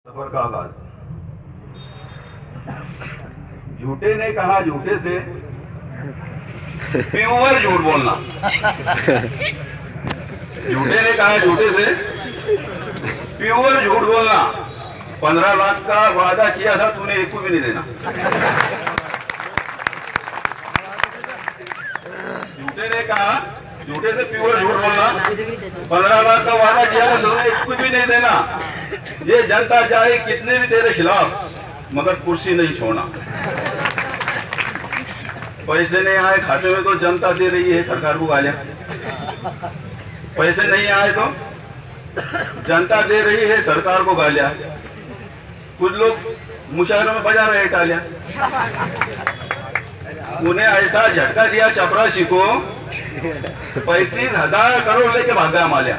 सफर का आगाज। झूठे ने कहा झूठे से, प्योर झूठ बोलना। झूठे ने कहा झूठे से प्योर झूठ बोलना। 15 लाख का वादा किया था, तूने एक को भी नहीं देना। झूठे ने कहा झूठे से प्योर झूठ बोलना। 15 लाख का वादा किया था, तूने एक को भी नहीं देना। ये जनता चाहे कितने भी तेरे खिलाफ, मगर कुर्सी नहीं छोड़ना। पैसे नहीं आए खाते में तो जनता दे रही है सरकार को गालियां। पैसे नहीं आए तो जनता दे रही है सरकार को गालियां। कुछ लोग मुशायरों में बजा रहे तालियां। उन्हें ऐसा झटका दिया चपरासी को, 35,000 करोड़ लेके भागा मालिया।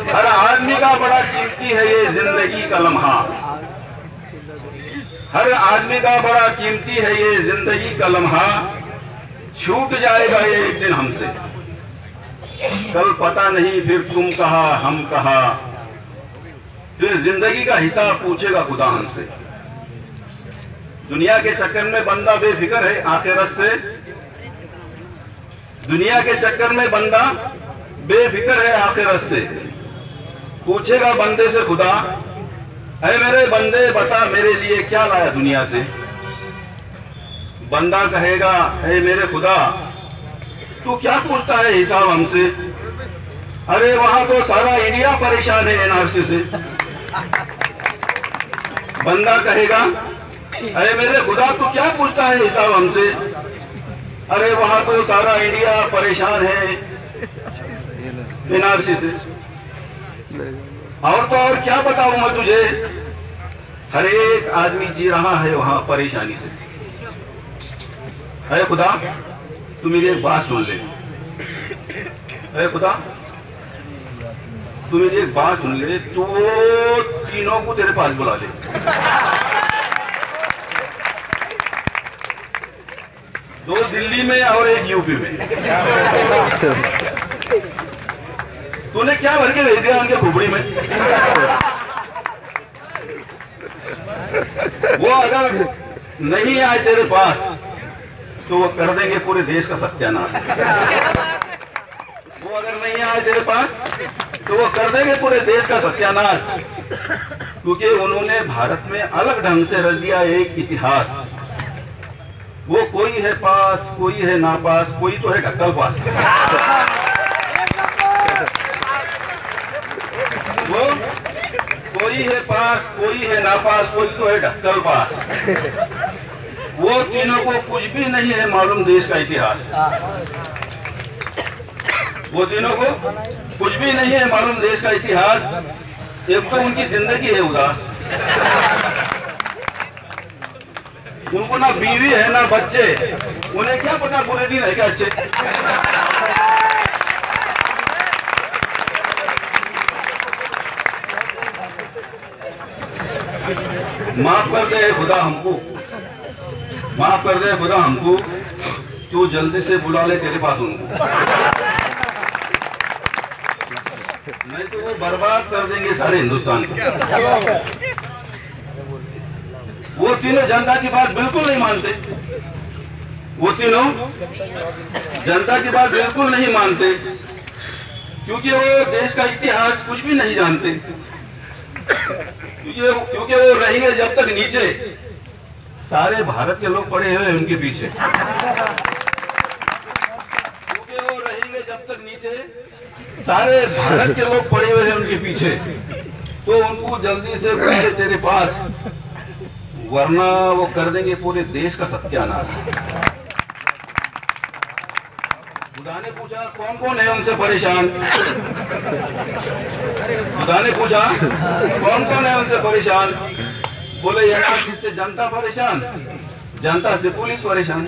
हर आदमी का बड़ा कीमती है ये जिंदगी का लम्हा। हर आदमी का बड़ा कीमती है ये जिंदगी का लम्हा। छूट जाएगा ये एक दिन हमसे, कल पता नहीं फिर तुम कहा हम कहा। फिर जिंदगी का हिसाब पूछेगा खुदा हमसे। दुनिया के चक्कर में बंदा बेफिक्र है आखिरत से। दुनिया के चक्कर में बंदा बेफिक्र है आखिरत से। पूछेगा बंदे से खुदा, ऐ मेरे बंदे बता मेरे लिए क्या लाया दुनिया से। बंदा कहेगा, ऐ मेरे खुदा तू क्या पूछता है हिसाब हमसे। अरे वहां तो सारा इंडिया परेशान है एनआरसी से। बंदा कहेगा, ऐ मेरे खुदा तू क्या पूछता है हिसाब हमसे। अरे वहां तो सारा इंडिया परेशान है एनआरसी से। और तो और क्या बताऊं मैं तुझे, हर एक आदमी जी रहा है वहां परेशानी से। अरे खुदा तू मेरी एक बात सुन ले। अरे खुदा तू मेरी एक बात सुन ले, तू तीनों को तेरे पास बुला ले। दो दिल्ली में और एक यूपी में। तूने क्या भर के भेज दिया उनके खोपड़ी में। वो अगर नहीं आए तेरे पास तो वो कर देंगे पूरे देश का सत्यानाश। वो अगर नहीं आए तेरे पास तो वो कर देंगे पूरे देश का सत्यानाश। क्योंकि उन्होंने भारत में अलग ढंग से रच दिया एक इतिहास। वो कोई है पास, कोई है नापास, कोई तो है ढक्कल पास। वो कोई है पास, कोई है नापास, कोई तो है ढक्कल पास। वो तीनों को कुछ भी नहीं है मालूम देश का इतिहास। वो तीनों को कुछ भी नहीं है मालूम देश का इतिहास। एक तो उनकी जिंदगी है उदास। उनको ना बीवी है ना बच्चे। उन्हें क्या पता बुरे दिन है क्या अच्छे। माफ कर दे खुदा हमको, माफ कर दे खुदा हमको। तू जल्दी से बुला ले तेरे पास उनको, नहीं तो वो बर्बाद कर देंगे सारे हिंदुस्तान को। वो तीनों जनता की बात बिल्कुल नहीं मानते। वो तीनों जनता की बात बिल्कुल नहीं मानते, क्योंकि वो देश का इतिहास कुछ भी नहीं जानते। क्योंकि वो रहेंगे जब तक नीचे, सारे भारत के लोग पड़े हुए उनके पीछे। क्योंकि वो रहेंगे जब तक नीचे, सारे भारत के लोग पड़े हुए हैं उनके पीछे। तो उनको जल्दी से बुला ले तेरे पास, वरना वो कर देंगे पूरे देश का सत्यानाश। खुदा ने पूछा कौन कौन है उनसे परेशान। खुदा ने पूछा कौन कौन है उनसे परेशान। बोले एनआरसी से जनता परेशान, जनता से पुलिस परेशान।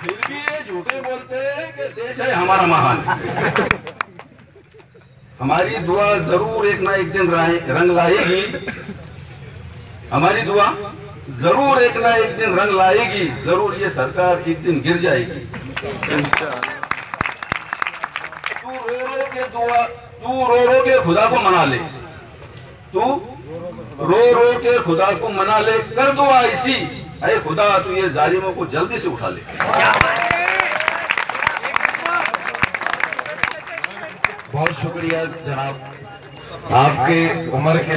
फिर भी ये झूठे बोलते हैं कि देश है हमारा महान। हमारी दुआ जरूर एक ना एक दिन रंग लाएगी। हमारी दुआ जरूर एक ना एक दिन रंग लाएगी। जरूर ये सरकार एक दिन गिर जाएगी। तू रो रो के खुदा को मना ले, तू रो रो के खुदा को मना ले, कर दुआ ऐसी, अरे खुदा तू ये जालिमों को जल्दी से उठा ले। बहुत शुक्रिया जनाब, आपके उम्र के